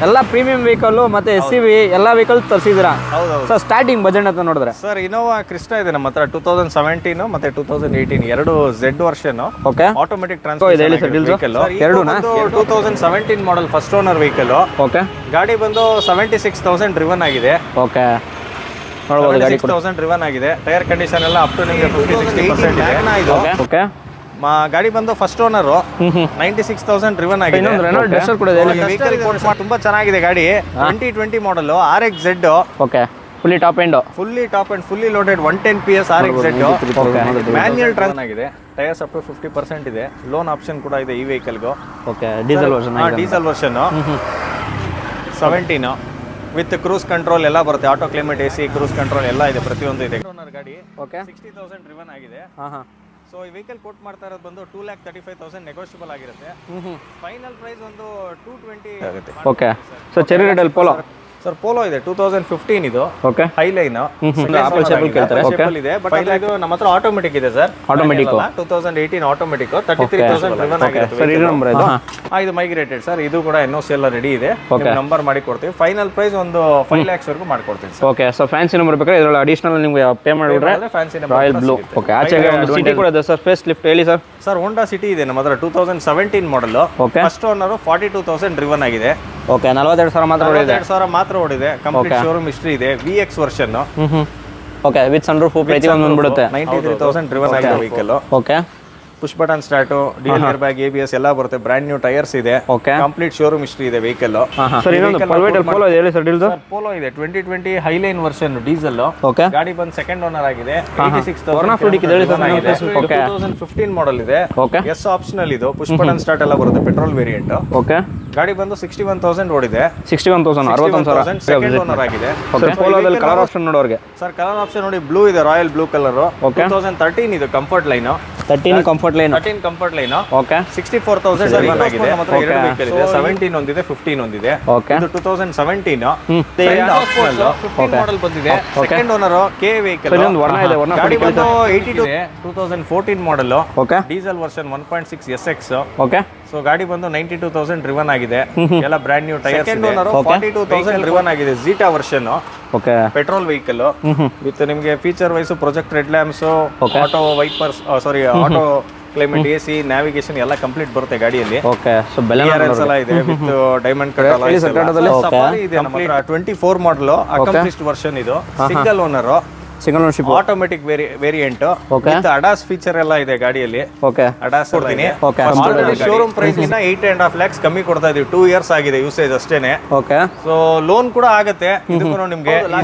ಎಲ್ಲ premium vehicle ಮತ್ತೆ SUV ಎಲ್ಲ ವೆಹಿಕಲ್ ತರಿಸಿದ್ದೀರಾ? ಸರ್ ಸ್ಟಾರ್ಟಿಂಗ್ ಬಜೆಟ್ ಅಂತ ನೋಡಿದ್ರೆ ಸರ್ ಇನೋವಾ ಕ್ರಿಸ್ಟಾ ಇದೆ ನಮ್ಮ ಹತ್ರ 2017 ಮತ್ತೆ 2018 ಎರಡು Z version okay automatic transmission vehicle. ಎರಡೂನಾ 2017 model first owner vehicle. Okay ಗಾಡಿ ಬಂದು 76,000 ಡ್ರಿವನ್ ಆಗಿದೆ. ಓಕೆ ನೋಡಬಹುದು ಗಾಡಿ 6,000 ಡ್ರಿವನ್ ಆಗಿದೆ. ಟೈರ್ ಕಂಡೀಷನ್ ಎಲ್ಲ ಅಪ್ ಟು ನಿಮಗೆ 50-60% ಇದೆ. ಓಕೆ ಗಾಡಿ ಬಂದು ಫಸ್ಟ್ ಓನರ್ 96,000 ಡ್ರಿವನ್ ಆಗಿದೆ. ವೆಹಿಕಲ್ ತುಂಬಾ ಚೆನ್ನಾಗಿದೆ ಗಾಡಿ. 2020 model RXZ. Okay fully top end fully loaded 110 PS RXZ. Manual trans ಆಗಿದೆ. ಟೈರ್ಸ್ ಅಪ್ ಟು 50% ಇದೆ. ಲೋನ್ ಆಪ್ಷನ್ ಕೂಡ ಇದೆ ಈ ವೆಹಿಕಲ್ಗೂ. Okay diesel version diesel version 17 with cruise control ಎಲ್ಲ ಬರುತ್ತೆ. Auto climate AC cruise control ಎಲ್ಲ ಇದೆ, ಪ್ರತಿಯೊಂದು ಇದೆ. ಓನರ್ ಗಾಡಿ ಓಕೆ 60,000 ಡ್ರಿವನ್ ಆಗಿದೆ. ಹಾ ಸೊ ಈ ವೆಹಿಕಲ್ ಕೋಟ್ ಮಾಡ್ತಾ ಇರೋದು ಬಂದು 2,35,000 ನೆಗೋಷಿಯಬಲ್ ಆಗಿರುತ್ತೆ. ಫೈನಲ್ ಪ್ರೈಸ್ ಒಂದು 220 ಆಗುತ್ತೆ. ಓಕೆ ಸೊ ಚೆರಿ ರೆಡ್ ಅಲ್ಲಿ ಪೋಲೋ ಸರ್ ಪೋಲೋ ಇದೆ 2015 ಇದು. ಓಕೆ ಹೈಲೈನ್ ಆಪಲ್ ಶೇಪ್ ಕೇಳ್ತಾರೆ. ಓಕೆ ಇದೆ ಬಟ್ ಇದು ನಮ್ಮ ಹತ್ರ ಆಟೋಮೆಟಿಕ್ ಇದೆ ಸರ್. ಆಟೋಮೆಟಿಕ್ 2018 ಆಟೋಮೆಟಿಕ್ 33,000 ಡ್ರಿವನ್ ಆಗಿರುತ್ತೆ. ಸರ್ ಇದು ನಂಬರ್ ಇದು ಇದು ಮೈಗ್ರೇಟೆಡ್ ಸರ್. ಇದು ಕೂಡ NOC ಎಲ್ಲ ರೆಡಿ ಇದೆ. ನಂಬರ್ ಮಾಡಿ ಕೊಡ್ತೀವಿ. ಫೈನಲ್ ಪ್ರೈಸ್ ಒಂದು 5 lakhs ವರೆಗೂ ಮಾಡ್ಕೊಡ್ತೀವಿ sir. Okay so fancy number ಬೇಕಾದ್ರೆ ಇದರಲ್ಲಿ ಅಡಿಷನಲ್ ನಿಮಗೆ ಪೇ ಮಾಡಿಬಿಟ್ರೆ fancy number royal blue. Okay ಆಚೆಗೆ ಒಂದು ಸಿಟಿ ಕೂಡ ಇದೆ ಸರ್. ಫೇಸ್ ಲಿಫ್ಟ್ ಹೇಳಿ ಸರ್. ಸರ್ ಹೋಂಡಾ ಸಿಟಿ ಇದೆ ನಮ್ಮ ಹತ್ರ 2017 model. Okay first owner 42,000 driven ಆಗಿದೆ. ಓಕೆ 42,000 ಮಾತ್ರ ಓಡಿದೆ. 42,000 ಮಾತ್ರ ಓಡಿದೆ. ಕಂಪ್ಲೀಟ್ ಶೋರೂಮ್ ಹಿಸ್ಟ್ರಿ ಇದೆ. VX version. Okay with sun roof ಪ್ರತಿಯೊಂದು ಬಂದ್ಬಿಡುತ್ತೆ. 93,000 ಡ್ರಿವನ್ ಆಗಿದೆ vehicle. Okay push button start, dual air bag, ABS ಎಲ್ಲ ಬರುತ್ತೆ. ಬ್ರಾಂಡ್ ನ್ಯೂ ಟೈರ್ಸ್ ಇದೆ. ಓಕೆ ಕಂಪ್ಲೀಟ್ ಶೋರೂಮ್ ಹಿಸ್ಟ್ರಿ ಇದೆ ವೆಹಿಕಲ್. ಸರ್ ಇನ್ನೊಂದು ಪ್ರೈವೇಟ್ ಪೋಲೋ ಹೇಳಿ ಸರ್ ಡೀಲ್ ಸರ್. ಪೋಲೋ ಇದೆ 2020 ಹೈಲೈನ್ ವರ್ಷನ್ ಡೀಸೆಲ್. ಓಕೆ ಗಾಡಿ ಬಂದು ಸೆಕೆಂಡ್ ಓನರ್ ಆಗಿದೆ. 2015 ಮಾಡೆಲ್ ಇದೆ. ಓಕೆ ಎಸ್ ಆಪ್ಷನಲ್ ಇದು. ಪುಷ್ ಬಟನ್ ಸ್ಟಾರ್ಟ್ ಎಲ್ಲ ಬರುತ್ತೆ. Petrol variant. ಓಕೆ ಗಾಡಿ ಬಂದು 61,000 ಓಡಿದೆ. 61,000 61,000 ಸೆಕೆಂಡ್ ಓನರ್ ಆಗಿದೆ. ಓಕೆ ಪೋಲೋದಲ್ಲಿ ಕಲರ್ ಆಪ್ಷನ್ ನೋಡೋರಿಗೆ ಸರ್ ಕಲರ್ ಆಪ್ಷನ್ ನೋಡಿ ಬ್ಲೂ ಇದೆ, ರಾಯಲ್ ಬ್ಲೂ ಕಲರ್. 2013 ಇದು comfort line. 13 comfort line. 13 comfort line. Okay 64,000 driven ಆಗಿದೆ. ನಮ್ಮ ಹತ್ರ ಎರಡು ವೆಹಿಕಲ್ ಇದೆ. 17 ಒಂದಿದೆ, 15 ಒಂದಿದೆ. ಓಕೆ ಇದು 2017 15 ಮಾಡೆಲ್ ಬಂದಿದೆ. ಸೆಕೆಂಡ್ ಓನರ್ ಕೆ ವೆಹಿಕಲ್. ಇನ್ನೊಂದು ವರ್ಣ ಇದೆ. ವರ್ಣ ಗಾಡಿ ಬಂದು 82 2014 model. Okay diesel version 1.6 SX. Okay so ಗಾಡಿ ಬಂದು 92,000 ಡ್ರಿವನ್ ಆಗಿದೆ. ಎಲ್ಲ brand new tyres. Second owner 42,000 driven ಆಗಿದೆ. Zeta version. Okay petrol vehicle with ನಿಮಗೆ feature wise projector lamps, auto wipers, sorry auto climate, AC, navigation ಎಲ್ಲ complete ಬರುತ್ತೆ ಗಾಡಿಯಲ್ಲಿ. Okay so balance ಎಲ್ಲ ಇದೆ ವಿತ್ ಡೈಮಂಡ್ ಕಟ್ ಎಲ್ಲ ಇದೆ. ನಮ್ಮ ಹತ್ರ 24 ಮಾಡೆಲ್ ಅಕಂಪ್ಲಿಷ್ಡ್ ವರ್ಷನ್ ಇದು. Single owner, single ownership, automatic variant with ADAS feature ಎಲ್ಲ ಇದೆ ಗಾಡಿಯಲ್ಲಿ. ಓಕೆ ಅಡಾಸ್ ಕೊಡ್ತೀನಿ. ಓಕೆ ಶೋರೂಮ್ ಪ್ರೈಸ್ ಇಂದ 8.5 lakhs ಕಮ್ಮಿ ಕೊಡ್ತಾ ಇದೀವಿ. 2 years ಆಗಿದೆ ಯೂಸೇಜ್ ಅಷ್ಟೇನೆ. ಓಕೆ ಸೊ ಲೋನ್ ಕೂಡ ಆಗುತ್ತೆ. ಇದಕ್ಕೂ ನಿಮ್ಗೆ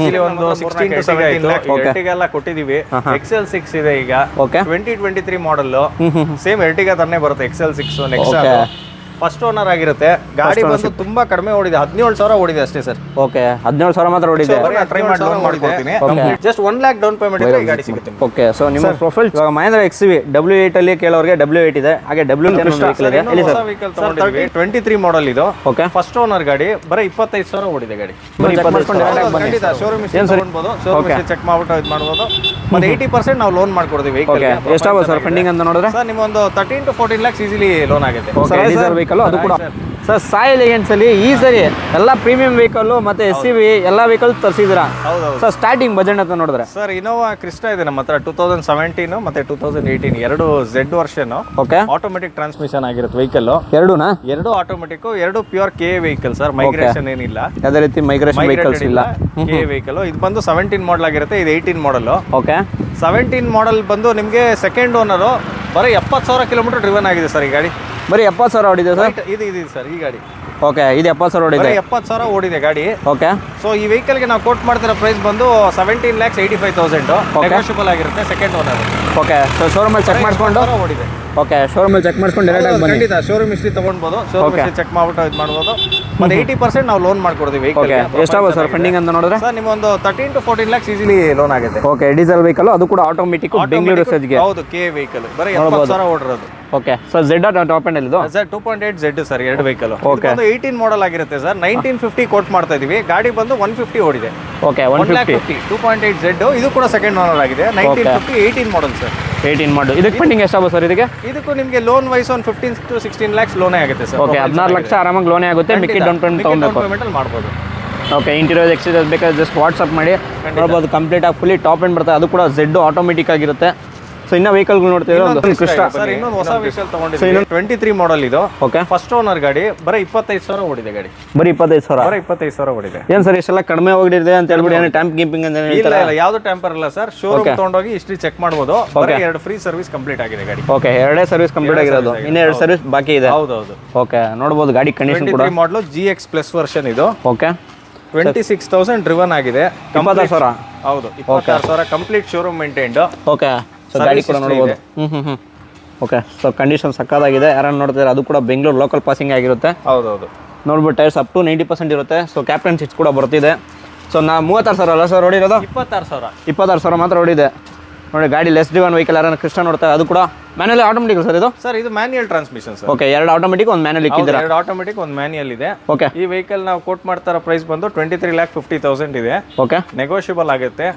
ಒಂದು 16 to 17 lakh ಎಲ್ಲ ಕೊಟ್ಟಿದೀವಿ. XL6 ಇದೆ ಈಗ. 2023 ಮಾಡೆಲ್. ಸೇಮ್ ಎರ್ಟಿಗಾ ತರನೇ ಬರುತ್ತೆ. XL6 ನೆಕ್ಸಾ ಫಸ್ಟ್ ಓನರ್ ಆಗಿರುತ್ತೆ. ಗಾಡಿ ಬಂದು ತುಂಬಾ ಕಡಿಮೆ ಓಡಿದೆ. 17,000 ಓಡಿದೆ ಅಷ್ಟೇ ಸರ್. ಓಕೆ 17,000 ಮಾತ್ರ ಓಡಿದೆ. ಟ್ರೈ ಮಾಡಿ ಲೋನ್ ಮಾಡ್ಕೊಡ್ತೀನಿ. ಜಸ್ಟ್ 1 lakh ಡೌನ್ ಪೇಮೆಂಟ್ ಇದ್ರೆ ಗಾಡಿ ಸಿಗುತ್ತೆ. ಓಕೆ ಸೊ ನಿಮ್ಮ ಪ್ರೊಫೈಲ್ ಮಹೇಂದ್ರ XUV W8 ಅಲ್ಲಿ ಕೇಳೋರಿಗೆ W8 ಇದೆ. ಹಾಗೆ W10 ವೆಹಿಕಲ್ ಇದೆ. ಎಲ್ಲಿ ಸರ್? 23 ಮಾಡೆಲ್ ಇದು. ಓಕೆ ಫಸ್ಟ್ ಓನರ್ ಗಾಡಿ. ಬರೀ 25,000 ಓಡಿದೆ ಗಾಡಿ. ಶೋರೂಮ್ ಚೆಕ್ ಮಾಡ್ಬಿಟ್ಟು ಇದು ಮಾಡ್ಬೋದು. ಮತ್ತೆ 80% ನಾವು ಲೋನ್ ಮಾಡ್ಕೊಡ್ತೀವಿ ವೆಹಿಕಲ್. ಎಷ್ಟಾಗುತ್ತೆ ಸರ್ ಫಂಡಿಂಗ್ ಅಂತ ನೋಡಿದ್ರೆ? ಸರ್ ನಿಮ್ಮೊಂದು 13 to 14 lakhs ಈಸಿಲಿ ಲೋನ್ ಆಗುತ್ತೆ. ಅದು ಕೂಡ ಸರ್ ಸಾಯಿ ಎಲಿಗೆನ್ಸ್ ಅಲ್ಲಿ ಈ ಸರಿ ಎಲ್ಲ ಪ್ರೀಮಿಯಂ ವೆಹಿಕಲ್ ಮತ್ತೆ SUV ಎಲ್ಲ ವೆಹಿಕಲ್ ತರಿಸಿದ್ದೀರಾ? ಸರ್ ಸ್ಟಾರ್ಟಿಂಗ್ ಬಜೆಟ್ ಅಂತ ನೋಡಿದ್ರೆ? ಸರ್ ಇನೋವಾ ಕ್ರಿಸ್ಟಾ ಇದೆ ನಮ್ಮ ಹತ್ರ 2017 ಮತ್ತೆ 2018 ಎರಡು Z version. Okay automatic transmission ಆಗಿರುತ್ತೆ ವೆಹಿಕಲ್. ಎರಡು ಆಟೋಮೆಟಿಕ್, ಎರಡು pure K vehicle sir. Migration ಏನಿಲ್ಲ, ಯಾವುದೇ ರೀತಿ ಮೈಗ್ರೇಷನ್ ವೆಹಿಕಲ್ಸ್ ಇಲ್ಲ. K vehicle. ಇದು ಬಂದು 17 ಮಾಡೆಲ್ ಆಗಿರುತ್ತೆ. ಇದು 18 ಮಾಡೆಲ್. ಓಕೆ 17 ಮಾಡೆಲ್ ಬಂದು ನಿಮಗೆ ಸೆಕೆಂಡ್ ಓನರ್. ಬರೀ 70,000 ಕಿಲೋಮೀಟರ್ ಡ್ರಿವನ್ ಆಗಿದೆ ಸರ್ ಈ ಗಾಡಿ. ಬರೀ 70,000 ಓಡಿದೆ ಸರ್. ಇದು ಸರ್ ಈ ಗಾಡಿ. ಓಕೆ ಇದು 70,000 ಓಡಿದೆ. 70,000 ಓಡಿದೆ ಗಾಡಿ. ಓಕೆ ಸೊ ಈ ವೆಹಿಕಲ್ಗೆ ನಾವು ಕೋಟ್ ಮಾಡ್ತಿರೋ ಪ್ರೈಸ್ ಬಂದು 17,85,000 ನೆಗೋಷಿಯಬಲ್ ಆಗಿರುತ್ತೆ. Second owner. Okay so showroom ಅಲ್ಲಿ ಚೆಕ್ ಮಾಡ್ಕೊಂಡು ಓಡಿದೆ. ಓಕೆ ಶೋರೂಮ್ ಅಲ್ಲಿ ಚೆಕ್ ಮಾಡ್ಕೊಂಡು ಡೈರೆಕ್ಟ್ ಆಗಿ ಬನ್ನಿ. ಖಂಡಿತ ಶೋರೂಮ್ ಹಿಸ್ಟ್ರಿ ತಗೊಂಡ್ಬೋದು. ಶೋರೂಮ್ ಹಿಸ್ಟ್ರಿ ಚೆಕ್ ಮಾಡ್ಬಿಟ್ಟು ಇದು ಮಾಡ್ಬೋದು. ಮತ್ತೆ 80% ನಾವು ಲೋನ್ ಮಾಡ್ಕೊಡ್ತೀವಿ ವೆಹಿಕಲ್. ಎಷ್ಟಾಗುತ್ತೆ ಸರ್ ಫಂಡಿಂಗ್ ಅಂತ ನೋಡಿದ್ರೆ? ಸರ್ ನಿಮ್ಮೊಂದು 13 to 14 lakhs ಈಸಿಲಿ ಲೋನ್ ಆಗುತ್ತೆ. ಓಕೆ ಡೀಸೆಲ್ ವೆಹಿಕಲ್, ಅದು ಕೂಡ ಆಟೋಮೆಟಿಕ್, ಬೆಂಗಳೂರು ಸಜ್ಗೆ. ಹೌದು ಕೆ ವೆಹಿಕಲ್. ಬರೀ 70,000 ಓಡಿರೋದು. Okay sir Z top end ಅಲ್ಲಿ ಇದು ಸರ್ 2.8 Z ಸರ್ ಎರಡು ವೆಹಿಕಲ್. ಓಕೆ 18 ಮಾಡೆಲ್ ಆಗಿರುತ್ತೆ ಸರ್. 1950 ಕೋಟ್ ಮಾಡ್ತಾ ಇದೀವಿ. ಗಾಡಿ ಬಂದು 150 ಓಡಿದೆ. Okay 150 2.8 Z. ಇದು ಕೂಡ ಸೆಕೆಂಡ್ ಓನರ್ ಆಗಿದೆ. 1950 18 ಮಾಡೆಲ್ ಸರ್. 18 ಮಾಡಲು. ಇದಕ್ಕೆ ಫಂಡಿಂಗ್ ಎಷ್ಟಾಗುತ್ತೆ ಸರ್ ಇದಕ್ಕೆ? ಇದಕ್ಕೂ ನಿಮಗೆ ಲೋನ್ ವೈಸ್ ಒಂದು 15 to 16 lakhs ಲೋನೇ ಆಗುತ್ತೆ ಸರ್. ಓಕೆ 16 ಲಕ್ಷ ಆರಾಮಾಗಿ ಲೋನೇ ಆಗುತ್ತೆ. ಮಿಕ್ಕಿ ಡೌನ್ ಪೇಮೆಂಟ್ ಪೇಮೆಂಟಲ್ಲಿ ಮಾಡ್ಬೋದು. ಓಕೆ ಇಂಟೀರಿಯರ್ ಎಕ್ಸ್ಟೀರಿಯರ್ ಬೇಕಾದ್ರೆ ಜಸ್ಟ್ ವಾಟ್ಸಪ್ ಮಾಡಿ ನೋಡ್ಬೋದು. ಕಂಪ್ಲೀಟಾಗಿ ಫುಲ್ಲಿ ಟಾಪ್ ಎಂಡ್ ಬರ್ತದೆ. ಅದು ಕೂಡ Z ಆಟೋಮೆಟಿಕ್ ಆಗಿರುತ್ತೆ. ಸೊ ಇನ್ನೂ ವೆಹಿಕಲ್ಗಳು ನೋಡ್ತೀವಿ ಒಂದು ಕೃಷ್ಣ ಸರ್. ಇನ್ನೊಂದು ಹೊಸ ವೆಹಿಕಲ್ ತಗೊಂಡಿದ್ದೀವಿ 23 ಮಾಡಲ್ ಇದು. ಓಕೆ ಫಸ್ಟ್ ಓನರ್ ಗಾಡಿ. ಬರೀ 25,000 ಓಡಿದೆ ಗಾಡಿ. ಬರೀ 25,000. ಬರೀ 25,000 ಓಡಿದೆ. ಏನು ಸರ್ ಇಷ್ಟೆಲ್ಲ ಕಡಿಮೆ ಹೋಗಿಡಿದೆ ಅಂತ ಹೇಳ್ಬಿಡಿ ಏನು ಟ್ಯಾಂಪ್ ಗಿಂಪಿಂಗ್ ಅಂತ ಇಲ್ಲ ಇಲ್ಲ ಯಾವುದು ಟೆಂಪರ್ ಇಲ್ಲ ಸರ್. ಶೋರೂಮ್ ತಗೊಂಡೋಗಿ ಹಿಸ್ಟ್ರಿ ಚೆಕ್ ಮಾಡ್ಬೋದು. ಬರೀ 2 ಫ್ರೀ ಸರ್ವಿಸ್ ಕಂಪ್ಲೀಟ್ ಆಗಿದೆ ಗಾಡಿ. ಓಕೆ 2 ಸರ್ವಿಸ್ ಕಂಪ್ಲೀಟ್ ಆಗಿರೋದು. ಇನ್ನೂ 2 ಸರ್ವಿಸ್ ಬಾಕಿ ಇದೆ. ಹೌದೌದು. ಓಕೆ ನೋಡ್ಬೋದು ಗಾಡಿ ಕಂಡೀಷನ್ ಕೂಡ. 23 ಮಾಡಲು GX ಪ್ಲಸ್ ವರ್ಷನ್ ಇದು. ಓಕೆ 26,000 ಡ್ರಿವನ್ ಆಗಿದೆ. 26,000. ಹೌದು 26,000 complete showroom maintained. Okay so ಗಾಡಿ ಕೂಡ ನೋಡ್ಬೋದು. ಓಕೆ ಸೊ ಕಂಡೀಷನ್ ಸಕ್ಕತ್ತಾಗಿದೆ. ಯಾರನ್ನ ನೋಡ್ತಾರೆ ಅದು ಕೂಡ ಬೆಂಗಳೂರು ಲೋಕಲ್ ಪಾಸಿಂಗ್ ಆಗಿರುತ್ತೆ. ಹೌದೌದು ನೋಡ್ಬಿಟ್ಟು ಟೈರ್ಸ್ ಅಪ್ ಟು 90% ಇರುತ್ತೆ. ಸೊ ಕ್ಯಾಪ್ಟನ್ ಸೀಟ್ಸ್ ಕೂಡ ಬರ್ತಿದೆ. ಸೊ ನಾ 36,000 ಅಲ್ಲ ಸರ್ ಓಡಿರೋದು? 26,000 ಮಾತ್ರ ಓಡಿದೆ ನೋಡಿ. ಗಾಡಿ ಲೆಸ್ ಡ್ರಿವನ್ ವೆಹಿಕಲ್ ಯಾರನ್ನ ಕೃಷ್ಣ ನೋಡ್ತಾರೆ ಅದು ಕೂಡ ಮ್ಯಾನ್ಯಲ್ ಆಟೋಮೆಟಿಕ್ ಸರ್ ಇದು? ಸರ್ ಇದು manual transmission sir. Okay 2 automatic ಒಂದು ಮ್ಯಾನ್ಯಲ್ ಇಕ್ಕಿದ್ದೀರಾ? 2 ಆಟೋಮೆಟಿಕ್ ಒಂದು ಮ್ಯಾನ್ಯಲ್ ಇದೆ. ಓಕೆ ಈ ವೆಹಿಕಲ್ ನಾವು ಕೋಟ್ ಮಾಡ್ತಾರ ಪ್ರೈಸ್ ಬಂದು 23,50,000 ಇದೆ. ಓಕೆ ನೆಗೋಷಿಯಬಲ್ ಆಗುತ್ತೆ.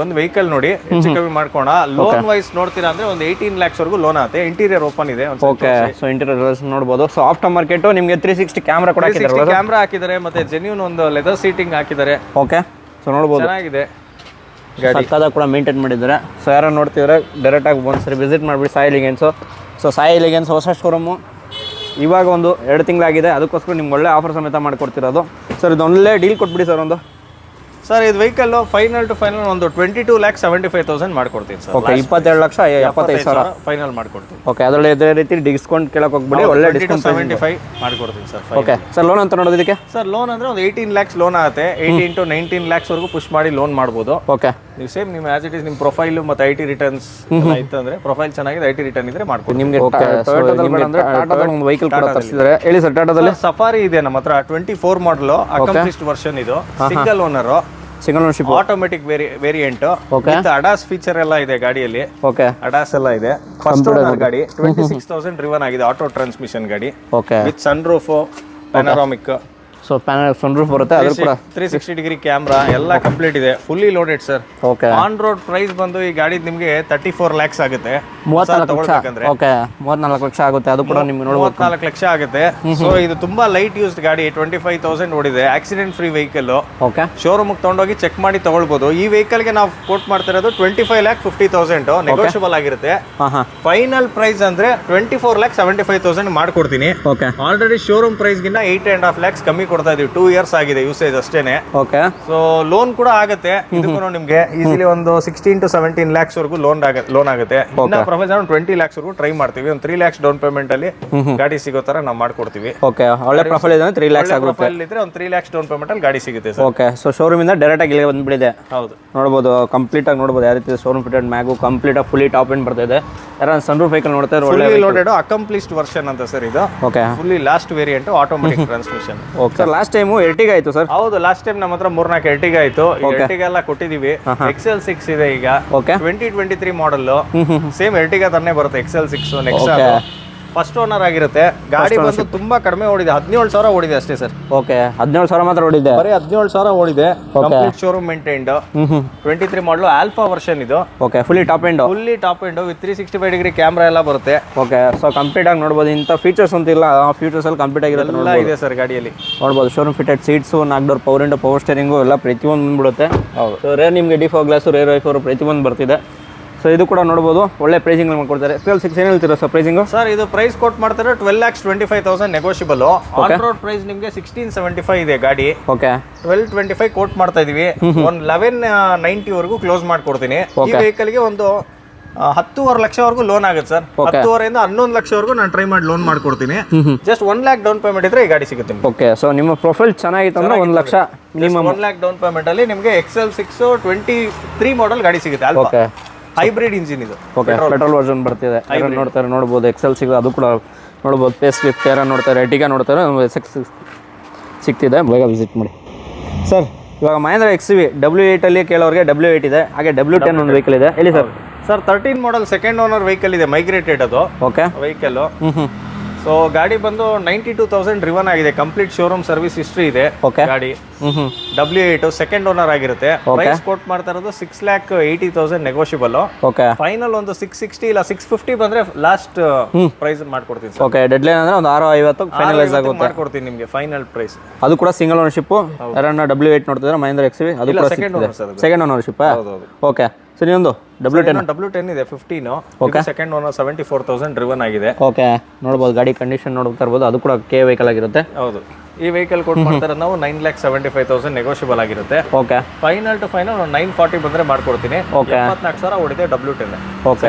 ಒಂದು ವೆಹಿಕಲ್ ನೋಡಿ ಹೆಚ್ಚು ಕಮ್ಮಿ ಮಾಡ್ಕೋಣ. ಲೋನ್ ವೈಸ್ ನೋಡ್ತೀರಾ ಅಂದ್ರೆ ಒಂದು 18 lakhs ವರೆಗೂ ಲೋನ್ ಆಗುತ್ತೆ. ಇಂಟೀರಿಯರ್ ಓಪನ್ ಇದೆ. ಓಕೆ ಸೊ ಇಂಟೀರಿಯರ್ ನೋಡ್ಬೋದು. ಸೊ ಆಫ್ಟರ್ ಮಾರ್ಕೆಟ್ ನಿಮಗೆ 360 ಕ್ಯಾಮ್ರಾ ಕೂಡ ಹಾಕಿದ್ದಾರೆ. ಕ್ಯಾಮ್ರಾ ಹಾಕಿದ್ದಾರೆ ಮತ್ತೆ ಜೆನ್ಯೂನ್ ಒಂದು ಲೆದರ್ ಸೀಟಿಂಗ್ ಹಾಕಿದ್ದಾರೆ. ಓಕೆ ಸೊ ನೋಡ್ಬೋದು ಚೆನ್ನಾಗಿದೆ. ಸಕ್ಕದಾಗ ಕೂಡ ಮೇಂಟೈನ್ ಮಾಡಿದ್ದಾರೆ. ಸೊ ಯಾರು ನೋಡ್ತಿದ್ರೆ ಡೈರೆಕ್ಟಾಗಿ ಒಂದ್ಸರಿ ವಿಸಿಟ್ ಮಾಡಿಬಿಡಿ ಸಾಯಿ ಎಲಿಗೆನ್ಸು. ಸೊ ಸಾಯಿ ಎಲಿಗೆನ್ಸ್ ಹೊಸ ಶೋರೂಮು ಇವಾಗ ಒಂದು 2 ತಿಂಗಳಾಗಿದೆ. ಅದಕ್ಕೋಸ್ಕರ ನಿಮ್ಗೆ ಒಳ್ಳೆ ಆಫರ್ ಸಮೇತ ಮಾಡಿಕೊಡ್ತಿರೋದು. ಸರ್ ಇದು ಒಳ್ಳೆ ಡೀಲ್ ಕೊಟ್ಬಿಡಿ ಸರ್ ಒಂದು. ಸರ್ ಇದು ವೆಹಿಕಲ್ ಫೈನಲ್ ಟು ಫೈನಲ್ ಒಂದು 22,75,000 ಮಾಡ್ಕೊಡ್ತೀನಿ ಸರ್. ಓಕೆ 22,75,000 ಫೈನಲ್ ಮಾಡ್ಕೊಡ್ತೀನಿ. ಓಕೆ ಅದರಲ್ಲಿ ಇದೇ ರೀತಿ ಡಿಸ್ಕೌಂಟ್ ಕೇಳಕ್ಕೆ ಹೋಗ್ಬಿಡಿ. ಒಳ್ಳೆ ಡಿಸ್ಕೌಂಟ್ 75 ಮಾಡ್ಕೊಡ್ತೀನಿ ಸರ್. ಓಕೆ ಸರ್ ಲೋನ್ ಅಂತ ನೋಡೋದು ಇದಕ್ಕೆ? ಸರ್ ಲೋನ್ ಅಂದ್ರೆ ಒಂದು 18 lakhs ಲೋನ್ ಆಗುತ್ತೆ. 18 to 19 lakhs ವರೆಗೂ ಪುಷ್ ಮಾಡಿ ಲೋನ್ ಮಾಡ್ಬೋದು. ಓಕೆ ನೀವು ಸೇಮ್ ನಿಮ್ಮ ಆಸ್ ಇಟ್ ಇಸ್ ನಿಮ್ಮ ಪ್ರೊಫೈಲ್ ಮತ್ತೆ IT ರಿಟರ್ನ್ಸ್ ಇತ್ತಂದ್ರೆ ಪ್ರೊಫೈಲ್ ಚೆನ್ನಾಗಿದೆ IT ರಿಟರ್ನ್ ಇದ್ರೆ ಮಾಡ್ಕೊಡ್ತೀನಿ ನಿಮಗೆ. ಟಾಟಾದಲ್ಲಿ ಒಂದು ವೆಹಿಕಲ್ ಕೂಡ ತರಿಸಿದ್ದಾರೆ ಹೇಳಿ ಸರ್. ಟಾಟಾದಲ್ಲಿ ಸಫಾರಿ ಇದೆ ನಮ್ಮ ಹತ್ರ 24 ಮಾಡಲ್ ಅಕಂಪ್ಲಿಷ್ಡ್ ವರ್ಷನ್ ಇದು. Single owner single ownership automatic variant with ADAS feature ಎಲ್ಲ ಇದೆ ಗಾಡಿಯಲ್ಲಿ. ಓಕೆ ಅಡಾಸ್ ಎಲ್ಲ ಇದೆ. ಫಸ್ಟ್ ಓನರ್ ಗಾಡಿ 26,000 ಡ್ರಿವನ್ ಆಗಿದೆ. ಆಟೋ ಟ್ರಾನ್ಸ್ಮಿಷನ್ ಗಾಡಿ. Okay with sun roof panoramic. So panel sun roof ಬರುತ್ತೆ. ಅದು ಕೂಡ 360 ಡಿಗ್ರಿ ಕ್ಯಾಮ್ರಾ ಎಲ್ಲ ಕಂಪ್ಲೀಟ್ ಇದೆ. Fully loaded sir. Okay on road price ಬಂದು ಈ ಗಾಡಿ ನಿಮಗೆ 34 lakhs ಆಗುತ್ತೆ. 34 ಲಕ್ಷ. ಓಕೆ 34 ಲಕ್ಷ ಆಗುತ್ತೆ. ಅದು ಕೂಡ ನಿಮ್ಗೆ ನೋಡ್ಬೋದು 34 ಲಕ್ಷ ಆಗುತ್ತೆ. ಸೊ ಇದು ತುಂಬಾ ಲೈಟ್ ಯೂಸ್ಡ್ ಗಾಡಿ. 25,000 ಓಡಿದೆ. Accident free vehicle. Okay showroom ತಗೊಂಡೋಗಿ ಚೆಕ್ ಮಾಡಿ ತಗೊಳ್ಬಹುದು. ಈ ವೆಹಿಕಲ್ ಗೆ ನಾವು ಕೋಟ್ ಮಾಡ್ತಿರೋದು 25,50,000 ನೆಗೋಷಿಯಬಲ್ ಆಗಿರುತ್ತೆ. ಫೈನಲ್ ಪ್ರೈಸ್ ಅಂದ್ರೆ 24,75,000 ಮಾಡ್ಕೊಡ್ತೀನಿ. ಓಕೆ ಆಲ್ರೆಡಿ ಶೋರೂಮ್ ಪ್ರೈಸ್ ಗಿನ್ನ 8.5 lakhs ಕಮ್ಮಿ ಕೊಡ್ತಾ ಇದೀವಿ. 2 years ಆಗಿದೆ ಯೂಸೇಜ್ ಅಷ್ಟೇನೆ. ಓಕೆ ಸೊ ಲೋನ್ ಕೂಡ ಆಗುತ್ತೆ. ಇದಕ್ಕೂ ನಿಮ್ಗೆ ಈಸಿಲಿ ಒಂದು 16 to 17 lakhs ವರೆಗೂ ಲೋನ್ ಆಗುತ್ತೆ. ಪ್ರೊಫೈಲ್ 20 lakhs ವರೆಗೂ ಟ್ರೈ ಮಾಡ್ತೀವಿ. ಒಂದು 3 lakhs ಡೌನ್ ಪೇಮೆಂಟ್ ಅಲ್ಲಿ ಗಾಡಿ ಸಿಗೋ ತರ ನಾವು ಮಾಡ್ಕೊಡ್ತೀವಿ. ಓಕೆ ಒಳ್ಳೆ ಪ್ರೊಫೈಲ್ ಇದೆ 3 lakhs ಆಗುತ್ತೆ. ಪ್ರೊಫೈಲ್ ಇದ್ರೆ ಒಂದು 3 lakhs ಡೌನ್ ಪೇಮೆಂಟ್ ಅಲ್ಲಿ ಗಾಡಿ ಸಿಗುತ್ತೆ ಸರ್. ಓಕೆ ಸೊ ಶೋರೂಮ್ ಇಂದ ಡೈರೆಕ್ಟ್ ಆಗಿ ಇಲ್ಲಿಗೆ ಬಂದ್ಬಿಡಿದೆ. ಹೌದು ನೋಡ್ಬೋದು ಕಂಪ್ಲೀಟ್ ಆಗಿ ನೋಡ್ಬೋದು ಯಾವ ರೀತಿ ಶೋರೂಮ್ ಫಿಟೆಡ್ ಮ್ಯಾಗು ಕಂಪ್ಲೀಟ್ ಆಗಿ ಫುಲ್ಲಿ ಟಾಪ್ ಎಂಡ್ ಬರ್ತಿದೆ. ಯಾರು ಸನ್ ರೂಫ್ ವೆಹಿಕಲ್ ನೋಡ್ತಾರೆ ಒಳ್ಳೆ ಲೋಡೆಡ್ ಅಕಂಪ್ಲಿಷ್ಡ್ ವರ್ಷನ್ ಅಂತ ಸರ್ ಇದು. Okay fully last variant automatic transmission. Okay sir last time Ertiga ಆಯ್ತು ಸರ್? ಹೌದು ಲಾಸ್ಟ್ ಟೈಮ್ ನಮ್ಮ ಹತ್ರ 3-4 ಎರ್ಟಿಗಾ ಆಯ್ತು. ಎರ್ಟಿಗಾ ಎಲ್ಲ ಕೊಟ್ಟಿದೀವಿ. XL6 ಇದೆ ಈಗ. ಓಕೆ 2023 ಮಾಡಲ್. ಸೇಮ್ ಎರ್ಟಿಗಾ ತರನೇ ಬರುತ್ತೆ. XL6 ನೆಕ್ಸಾ ಫಸ್ಟ್ ಓನರ್ ಆಗಿರುತ್ತೆ. ಗಾಡಿ ಬಂದು ತುಂಬಾ ಕಡಿಮೆ ಓಡಿದೆ. 17,000 ಓಡಿದೆ ಅಷ್ಟೇ ಸರ್. ಓಕೆ 17,000 ಮಾತ್ರ ಓಡಿದೆ. ಬರೀ 17,000 ಓಡಿದೆ. Complete showroom maintained. 23 ಮಾಡಲ್ ಆಲ್ಫಾ ವರ್ಷನ್ ಇದು. Okay fully top end with 365 degree camera ಎಲ್ಲ ಬರುತ್ತೆ. ಓಕೆ ಸೊ ಕಂಪ್ಲೀಟ್ ಆಗಿ ನೋಡ್ಬೋದು. ಇಂಥ ಫೀಚರ್ಸ್ ಅಂತ ಇಲ್ಲ. ಆ ಫೀಚರ್ಸ್ ಅಲ್ಲಿ ಕಂಪ್ಲೀಟ್ ಆಗಿರುತ್ತೆ. ಎಲ್ಲ ಇದೆ ಸರ್ ಗಾಡಿಯಲ್ಲಿ ನೋಡ್ಬೋದು. Showroom fitted seats, 4 door power window, power steering ಎಲ್ಲ ಪ್ರತಿಯೊಂದು ಬಂದ್ಬಿಡುತ್ತೆ. ಹೌದು. ಸೊ ರೇರ್ ನಿಮಗೆ ಡಿಫೋ ಗ್ಲಾಸು, ರೇರ್ ವೈಫರು ಪ್ರತಿಯೊಂದು ಬರ್ತಿದೆ. ಸೊ ಇದು ಕೂಡ ನೋಡ್ಬೋದು ಒಳ್ಳೆ ಪ್ರೈಸಿಂಗ್ ಮಾಡ್ಕೊಡ್ತಾರೆ. XL6 ಏನು ಹೇಳ್ತೀರಾ ಸರ್ ಪ್ರೈಸಿಂಗು? ಸರ್ ಇದು ಪ್ರೈಸ್ ಕೊಟ್ಟು ಮಾಡ್ತಾರೆ 12,25,000 ನೆಗೋಷಿಯಬಲ್. ಆನ್ ರೋಡ್ ಪ್ರೈಸ್ ನಿಮಗೆ 1675 ಇದೆ ಗಾಡಿ. ಓಕೆ 1225 ಕೋಟ್ ಮಾಡ್ತಾ ಇದೀವಿ. ಒಂದು 1190 ವರೆಗೂ ಕ್ಲೋಸ್ ಮಾಡ್ಕೊಡ್ತೀನಿ. ಈ ವೆಹಿಕಲ್ ಗೆ ಒಂದು 10.5 ಲಕ್ಷವರೆಗೂ ಲೋನ್ ಆಗುತ್ತೆ ಸರ್. 10.5 11 ಲಕ್ಷವರೆಗೂ ನಾನು ಟ್ರೈ ಮಾಡಿ ಲೋನ್ ಮಾಡ್ಕೊಡ್ತೀನಿ. ಜಸ್ಟ್ 1 lakh ಡೌನ್ ಪೇಮೆಂಟ್ ಇದ್ರೆ ಈ ಗಾಡಿ ಸಿಗುತ್ತೆ. ಓಕೆ ಸೊ ನಿಮ್ಮ ಪ್ರೊಫೈಲ್ ಚೆನ್ನಾಗಿತ್ತು ಅಂದ್ರೆ 1 lakh minimum 1 lakh down payment ಅಲ್ಲಿ ನಿಮಗೆ XL6 23 ಮಾಡಲ್ ಗಾಡಿ ಸಿಗುತ್ತೆ. ಓಕೆ ಹೈಬ್ರಿಡ್ ಇಂಜಿನ್ ಇದು. ಓಕೆ ಪೆಟ್ರೋಲ್ ವರ್ಷನ್ ಬರ್ತಿದೆ. ನೋಡ್ತಾರೆ ನೋಡ್ಬೋದು. XL6 ಅದು ಕೂಡ ನೋಡ್ಬೋದು. ಪೇಸ್ ಲಿಫ್ಟ್ ಯಾರು ನೋಡ್ತಾರೆ, ಎರ್ಟಿಗಾ ನೋಡ್ತಾರೆ, ಸಿಗ್ತಿದೆ. ಬೇಗ ವಿಸಿಟ್ ಮಾಡಿ ಸರ್. ಇವಾಗ ಮಹೇಂದ್ರ XUV W8 ಅಲ್ಲಿ ಕೇಳೋರಿಗೆ W8 ಇದೆ. ಹಾಗೆ W10 ಒಂದು ವೆಹಿಕಲ್ ಇದೆ. ಹೇಳಿ sir. Sir 13 model second owner vehicle ಇದೆ. ಮೈಗ್ರೇಟೆಡ್ ಅದು. Okay vehicle. ಸೊ ಸೊ ಗಾಡಿ ಬಂದು 92,000 ಡ್ರಿವನ್ ಆಗಿದೆ, ಕಂಪ್ಲೀಟ್ ಶೋರೂಮ್ ಸರ್ವಿಸ್ ಹಿಸ್ಟ್ರಿ ಇದೆ ಗಾಡಿ. W8 ಸೆಕೆಂಡ್ ಓನರ್ ಆಗಿರುತ್ತೆ. ಪ್ರೈಸ್ ಕೋಟ್ ಮಾಡ್ತಾ ಇರೋದು 6,80,000 ನೆಗೋಷಿಯಬಲ್. ಫೈನಲ್ ಒಂದು 660 ಇಲ್ಲ 650 ಬಂದ್ರೆ ಲಾಸ್ಟ್ ಪ್ರೈಸ್ ಮಾಡ್ಕೊಡ್ತೀನಿ ಸರ್. ಓಕೆ, ಡೆಡ್ ಲೈನ್ ಅಂದ್ರೆ ಒಂದು 650 ಫೈನಲೈಸ್ ಆಗುತ್ತೆ, ಮಾಡ್ಕೊಡ್ತೀನಿ ನಿಮಗೆ ಫೈನಲ್ ಪ್ರೈಸ್. ಅದು ಕೂಡ ಸಿಂಗಲ್ ಓನರ್ಶಿಪ್. ಯಾರನ್ನ W8 ನೋಡ್ತಿದ್ರೆ ಮಹೇಂದ್ರ XUV ಅದು ಕೂಡ ಸೆಕೆಂಡ್ ಓನರ್ಶಿಪ್. ಓಕೆ, ಸರಿ ಒಂದು W10 ಇದೆ 15. ಸೆಕೆಂಡ್ ಓನರ್ 74,000 ಡ್ರಿವನ್ ಆಗಿದೆ. ಓಕೆ, ನೋಡ್ಬೋದು ಗಾಡಿ ಕಂಡೀಷನ್ ನೋಡ್ತಾ ಇರ್ಬೋದು. ಅದು ಕೂಡ ಕೆ ವೆಹಿಕಲ್ ಆಗಿರುತ್ತೆ. ಹೌದು, ಈ ವೆಹಿಕಲ್ ಕೊಟ್ಟು ಮಾಡ್ತಾರೆ ನಾವು 9,75,000 ನೆಗೋಷಿಯಬಲ್ ಆಗಿರುತ್ತೆ. ಓಕೆ, ಫೈನಲ್ ಟು ಫೈನಲ್ 940 ಬಂದ್ರೆ ಮಾಡ್ಕೊಡ್ತೀನಿ. 74,000 ಓಡಿದೆ W10. ಓಕೆ,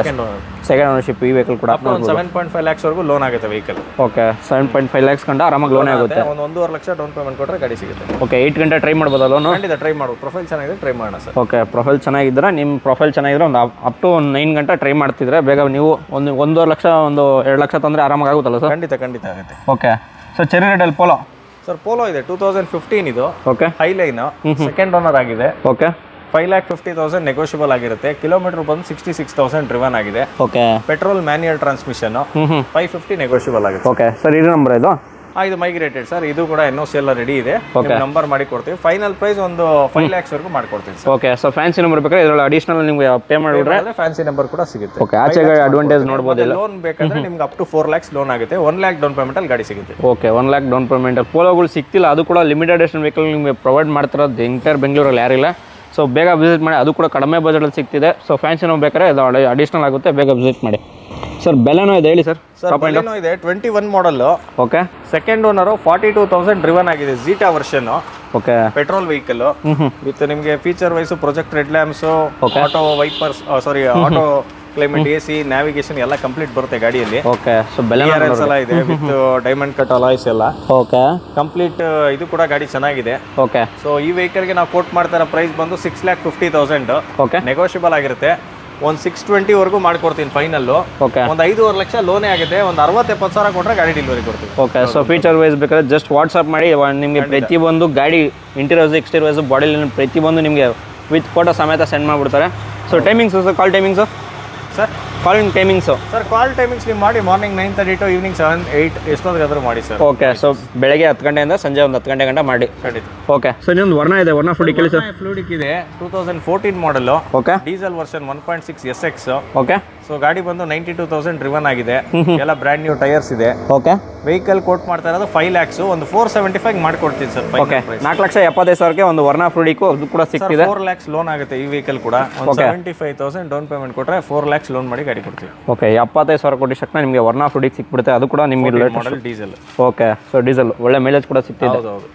ಸೆಕೆಂಡ್ ಓನರ್ಶಿಪ್ ಈ ವೆಹಿಕಲ್ ಕೂಡ 7.5 lakhs ವರೆಗೂ ಲೋನ್ ಆಗುತ್ತೆ ವೆಹಿಕಲ್. ಓಕೆ, 7.5 lakhs ಕಂಡ ಆರಾಮಾಗಿ ಲೋನ್ ಆಗುತ್ತೆ. ಒಂದು 1.5 ಲಕ್ಷ ಡೌನ್ ಪೇಮೆಂಟ್ ಕೊಟ್ಟರೆ ಗಾಡಿ ಸಿಗುತ್ತೆ. ಓಕೆ, 8 ಗಂಟೆ ಟ್ರೈ ಮಾಡ್ಬೋದಾ ಲೋನು? ಖಂಡಿತ ಟ್ರೈ ಮಾಡ್ಬೋದು. ಪ್ರೊಫೈಲ್ ಚೆನ್ನಾಗಿದೆ, ಟ್ರೈ ಮಾಡೋಣ ಸರ್. ಓಕೆ, ಪ್ರೊಫೈಲ್ ಚೆನ್ನಾಗಿದ್ರೆ ನಿಮ್ಮ ಪ್ರೊಫೈಲ್ ಚೆನ್ನಾಗಿದ್ರೆ ಒಂದು ಅಪ್ ಟು 9 ಗಂಟೆ ಟ್ರೈ ಮಾಡ್ತಿದ್ರೆ ಬೇಗ ನೀವು 1.5 ಲಕ್ಷ 2 ಲಕ್ಷ ತಂದರೆ ಆರಾಮಾಗಿ ಆಗುತ್ತಲ್ಲ ಸರ್? ಖಂಡಿತ ಆಗುತ್ತೆ. ಓಕೆ, ಸೊ ಚೆರಿ ರೆಡಲ್ಲಿ ಪೋಲೋ ಸರ್, ಪೋಲೋ ಇದೆ 2015 ಇದು. ಓಕೆ, ಹೈಲೈನ್ ಸೆಕೆಂಡ್ ಓನರ್ ಆಗಿದೆ. ಓಕೆ, 5,50,000 ನೆಗೋಷಿಯಬಲ್ ಆಗಿರುತ್ತೆ. ಕಿಲೋಮೀಟರ್ ಬಂದು 66,000 ಡ್ರಿವನ್ ಆಗಿದೆ. Okay, petrol manual transmission. 550 negotiable ಆಗುತ್ತೆ. ಓಕೆ ಸರ್, ಇದು ನಂಬರ್ ಇದು? ಇದು ಮೈಗ್ರೇಟೆಡ್ ಸರ್. ಇದು ಕೂಡ NOC ಎಲ್ಲ ರೆಡಿ ಇದೆ. ನಂಬರ್ ಮಾಡಿ ಕೊಡ್ತೀವಿ. ಫೈನಲ್ ಪ್ರೈಸ್ ಒಂದು 5 lakhs ವರೆಗೂ ಮಾಡ್ಕೊಡ್ತೀವಿ sir. Okay, so fancy number ಬೇಕಾದ್ರೆ ಇದರಲ್ಲಿ ಅಡಿಷನಲ್ ನಿಮಗೆ ಪೇ ಮಾಡಿದ್ರೆ ಫ್ಯಾನ್ಸಿ ನಂಬರ್ ಕೂಡ ಸಿಗುತ್ತೆ. ಓಕೆ, ಆಚೆ ಅಡ್ವಾಂಟೇಜ್ ನೋಡಬಹುದು. ಲೋನ್ ಬೇಕಾದ್ರೆ ನಿಮ್ಗೆ ಅಪ್ ಟು 4 lakhs ಲೋನ್ ಆಗುತ್ತೆ. 1 lakh ಡೌನ್ ಪೇಮೆಂಟ್ ಅಲ್ಲಿ ಗಾಡಿ ಸಿಗುತ್ತೆ. ಓಕೆ, 1 lakh ಡೌನ್ ಪೇಮೆಂಟ್ ಅಲ್ಲಿ ಪೋಲೋಗಳು ಸಿಗ್ತಿಲ್ಲ. ಅದು ಕೂಡ ಲಿಮಿಟೆಡ್ ಎಡಿಷನ್ ವೆಹಿಕಲ್ ನಿಮಗೆ ಪ್ರೊವೈಡ್ ಮಾಡ್ತಿರೋದು ಎಂಟೈರ್ ಬೆಂಗಳೂರಲ್ಲಿ ಯಾರಿಲ್ಲ. ಸೊ ಬೇಗ ವಿಸಿಟ್ ಮಾಡಿ. ಅದು ಕೂಡ ಕಡಿಮೆ ಬಜೆಟಲ್ಲಿ ಸಿಗ್ತಿದೆ. ಸೊ ಫ್ಯಾನ್ಸಿ ನಾವು ಬೇಕಾದ್ರೆ ಅದು ಅಡಿಷನಲ್ ಆಗುತ್ತೆ, ಬೇಗ ವಿಸಿಟ್ ಮಾಡಿ. ಸರ್, ಬೆಲೆನೋ ಇದೆ ಹೇಳಿ ಸರ್? ಬೆಲೆನೋ ಇದೆ 21 model. Okay, second owner 42,000 driven ಆಗಿದೆ. Zeta version. Okay, petrol vehicle with ನಿಮಗೆ feature wise projector lamps, auto wipers, auto climate, AC, navigation ಎಲ್ಲ ಕಂಪ್ಲೀಟ್ ಬರುತ್ತೆ ಗಾಡಿಯಲ್ಲಿ. ಓಕೆ, ಸೊ ಬೆಲೆ ಎಲ್ಲ ಇದೆ ವಿತ್ ಡೈಮಂಡ್ ಕಟ್ ಅಲಾಯ್ಸ್ ಎಲ್ಲ. ಓಕೆ, ಕಂಪ್ಲೀಟ್ ಇದು ಕೂಡ ಗಾಡಿ ಚೆನ್ನಾಗಿದೆ. ಓಕೆ, ಸೊ ಈ ವೆಹಿಕಲ್ಗೆ ನಾವು ಕೋಟ್ ಮಾಡ್ತಾ ಇರೋ ಪ್ರೈಸ್ ಬಂದು 6,50,000. ಓಕೆ, ನೆಗೋಷಿಯಬಲ್ ಆಗಿರುತ್ತೆ. ಒಂದು 620 ವರೆಗೂ ಮಾಡ್ಕೊಡ್ತೀನಿ ಫೈನಲ್. ಓಕೆ, ಒಂದು 5.5 ಲಕ್ಷ ಲೋನೇ ಆಗಿದೆ. ಒಂದು 60-70 ಸಾವಿರ ಕೊಟ್ಟರೆ ಗಾಡಿ ಡೆಲಿವರಿ ಕೊಡ್ತೀವಿ. ಓಕೆ, ಸೊ ಫೀಚರ್ ವೈಸ್ ಬೇಕಾದ್ರೆ ಜಸ್ಟ್ ವಾಟ್ಸಪ್ ಮಾಡಿ. ನಿಮಗೆ ಪ್ರತಿಯೊಂದು ಗಾಡಿ ಇಂಟೀರಿಯರ್ಸ್ ಎಕ್ಸ್ಟೀರಿಯರ್ಸ್ ಬಾಡಿ ಪ್ರತಿಯೊಂದು ನಿಮಗೆ ವಿತ್ ಫೋಟೋ ಸಮೇತ ಸೆಂಡ್ ಮಾಡಿಬಿಡ್ತಾರೆ. So timings sir, call timings sir? Calling timings sir, call timings ನೀವು ಮಾಡಿ ಮಾರ್ನಿಂಗ್ 9:30 ಟು ಈವ್ನಿಂಗ್ 7, 8 ಎಷ್ಟೊತ್ತಿಗಾದ್ರೂ ಮಾಡಿ ಸರ್. ಓಕೆ, ಸೊ ಬೆಳಗ್ಗೆ 10 ಗಂಟೆಯಿಂದ ಸಂಜೆ ಒಂದು 10 ಗಂಟೆ ಗಂಟ ಮಾಡಿ. ಖಂಡಿತ. ಓಕೆ, ಸೊ ಇನ್ನೊಂದು ವರ್ಣ ಇದೆ, ವರ್ಣ ಫ್ಲೂಡಿಕ್ ಕೇಳಿ ಸರ್? ಫ್ಲೂಡಿಕ್ ಇದೆ 2014 model. Okay, diesel version 1.6 SX. Okay, so ಗಾಡಿ ಬಂದು 92,000 ಡ್ರಿವನ್ ಆಗಿದೆ. ಎಲ್ಲ ಬ್ರ್ಯಾಂಡ್ ನ್ಯೂ ಟೈರ್ಸ್ ಇದೆ. ಓಕೆ, ವೆಹಿಕಲ್ ಕೋಟ್ ಮಾಡ್ತಾ ಇರೋದು 5 lakhs. ಒಂದು 475 ಮಾಡ್ಕೊಡ್ತೀನಿ ಸರ್. ಓಕೆ, 4,70,000 ಒಂದು ವರ್ಣ ಫ್ಲೂಡಿಕ್ ಅದು ಕೂಡ ಸಿಗ್ತಿದೆ. 4 lakhs ಲೋನ್ ಆಗುತ್ತೆ ಈ ವೆಹಿಕಲ್ ಕೂಡ. 75,000 ಡೌನ್ ಪೇಮೆಂಟ್ ಕೊಟ್ಟರೆ 4 lakhs ಲೋನ್ ಮಾಡಿ ಗಾಡಿ ಕೊಡ್ತೀವಿ. ಓಕೆ, 75,000 ಕೊಟ್ಟಿದ ತಕ್ಷಣ ನಿಮಗೆ ವರ್ಣ ಫ್ಲೂಡಿಕ್ ಸಿಕ್ಬಿಡುತ್ತೆ. ಅದು ಕೂಡ ನಿಮಗೆ ಮಾಡಲ್ ಡೀಸೆಲ್. ಓಕೆ, ಸೊ ಡೀಸೆಲ್ ಒಳ್ಳೆ ಮೈಲೇಜ್ ಕೂಡ ಸಿಗ್ತಿದೆ. ಹೌದು